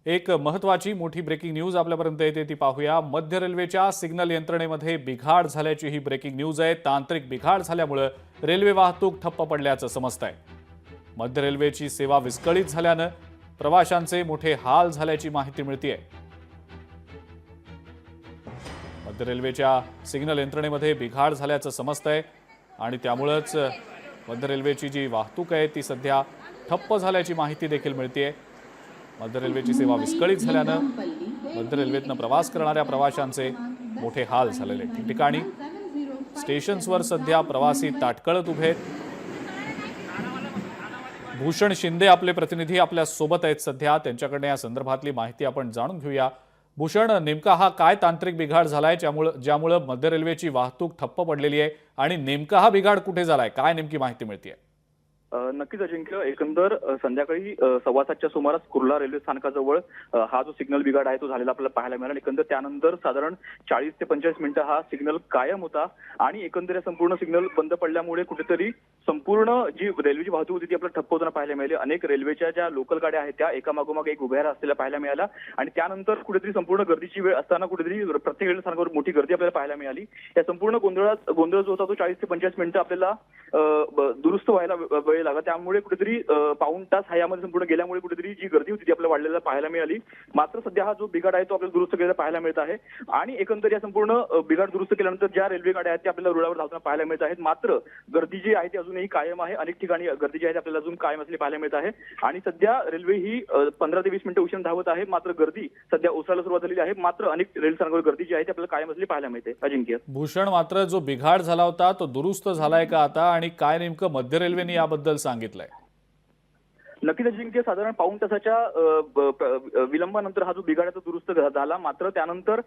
एक महत्त्वाची मोठी ब्रेकिंग न्यूज आपल्यापर्यंत येते ती पाहूया। मध्य रेल्वेच्या सिग्नल यंत्रणेमध्ये बिघाड झाल्याची ही ब्रेकिंग न्यूज आहे। तांत्रिक बिघाड झाल्यामुळे रेल्वे वाहतूक ठप्प पडल्याचं समजतंय। मध्य रेल्वेची सेवा विस्कळीत झाल्यानं प्रवाशांचे मोठे हाल झाल्याची माहिती मिळतेय। मध्य रेल्वेच्या सिग्नल यंत्रणेमध्ये बिघाड झाल्याचं समजतंय आणि त्यामुळेच मध्य रेल्वेची जी वाहतूक आहे ती सध्या ठप्प झाल्याची माहिती देखील मिळतेय। मध्य रेल्वेची सेवा विस्कळीत झाल्यानं मध्य रेल्वेतनं प्रवास करणाऱ्या प्रवाशांचे मोठे हाल झालेले। ठिकठिकाणी स्टेशन्सवर सध्या प्रवासी ताटकळत उभे आहेत। भूषण शिंदे आपले प्रतिनिधी आपल्या सोबत आहेत सध्या, त्यांच्याकडे या संदर्भातली माहिती आपण जाणून घेऊया। भूषण, नेमका हा काय तांत्रिक बिघाड झालाय ज्यामुळे मध्य रेल्वेची वाहतूक ठप्प पडलेली आहे आणि नेमका हा बिघाड कुठे झालाय, काय नेमकी माहिती मिळतेय? नक्कीच अजिंक्य, एकंदर संध्याकाळी 7:15च्या सुमारास कुर्ला रेल्वे स्थानकाजवळ हा जो सिग्नल बिघाड आहे तो झालेला आपल्याला पाहायला मिळाला। एकंदर त्यानंतर साधारण 40 ते 45 मिनिटं हा सिग्नल कायम होता आणि एकंदर संपूर्ण सिग्नल बंद पडल्यामुळे कुठेतरी संपूर्ण जी रेल्वेची वाहतूक होती ती आपल्याला ठप्प होताना पाहायला मिळाली। अनेक रेल्वेच्या ज्या लोकल गाड्या आहेत त्या एकामागोमाग एक उभ्या असलेल्या पाहायला मिळाल्या आणि त्यानंतर कुठेतरी संपूर्ण गर्दीची वेळ असताना कुठेतरी प्रत्येक रेल्वे स्थानकावर मोठी गर्दी आपल्याला पाहायला मिळाली। या संपूर्ण गोंधळ जो होता तो 40 ते 45 मिनिटं आपल्याला दुरुस्त व्हायला वेळ लागला। त्यामुळे कुठेतरी पाऊण तास यामध्ये संपूर्ण गेल्यामुळे कुठेतरी जी गर्दी होती ती आपल्याला वाढलेला पाहायला मिळाली। मात्र सध्या हा जो बिघाड आहे तो आपल्याला दुरुस्त केलेला पाहायला मिळत आहे आणि एकंदर या संपूर्ण बिघाड दुरुस्त केल्यानंतर ज्या रेल्वे गाड्या आहेत त्या आपल्याला रुळावर धावताना पाहायला मिळत आहेत। मात्र गर्दी जी आहे ती अजूनही कायम आहे। अनेक ठिकाणी गर्दी जी आहे आपल्याला अजून कायम असलेली पाहायला मिळत आहे आणि सध्या रेल्वे ही 15 ते 20 मिनिटं उशिरा धावत आहे। मात्र गर्दी सध्या ओसरायला सुरुवात झालेली आहे। मात्र अनेक रेल्वे स्थानकावर गर्दी जी आहे ती आपल्याला कायम असलेली पाहायला मिळते। अजिंक्य, भूषण, मात्र जो बिघाड झाला होता तो दुरुस्त झालाय का आता, आणि काय नेमकं मध्य रेल्वेने याबद्दल सांगितलंय? नक्कीच अजिंक्य, साधारण पाऊण तासाच्या विलंबानंतर हा जो बिघाड आहे तो दुरुस्त झाला। मात्र त्यानंतर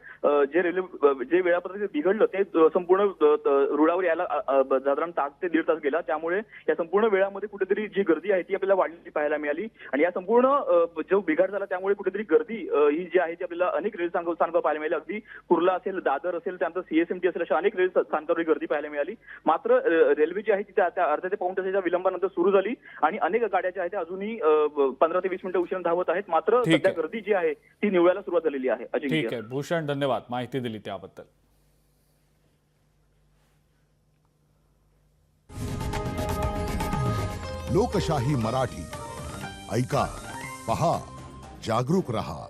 जे वेळापत्रक बिघडलं ते संपूर्ण रुळावर यायला साधारण तास ते 1.5 तास गेला। त्यामुळे या संपूर्ण वेळामध्ये कुठेतरी जी गर्दी आहे ती आपल्याला वाढलेली पाहायला मिळाली आणि या संपूर्ण जो बिघाड झाला त्यामुळे कुठेतरी गर्दी ही जी आहे ती आपल्याला अनेक रेल्वे स्थानकावर पाहायला मिळाली। अगदी कुर्ला असेल, दादर असेल, त्यानंतर CSMT असेल, अशा अनेक रेल्वे स्थानकावर गर्दी पाहायला मिळाली। मात्र रेल्वे जी आहे ती त्या अर्ध्या ते पाऊण तासाच्या विलंबानंतर सुरू झाली आणि अनेक गाड्या ज्या आहेत त्या अजूनही 15 ते 20 मिनिटं उशिरा धावत आहेत। मात्र सध्या गर्दी जी आहे ती निवळायला सुरुवात झालेली आहे। अजिंक्य, ठीक आहे भूषण, धन्यवाद माहिती दिली त्याबद्दल। लोकशाही मराठी ऐका, पहा, जागरूक रहा।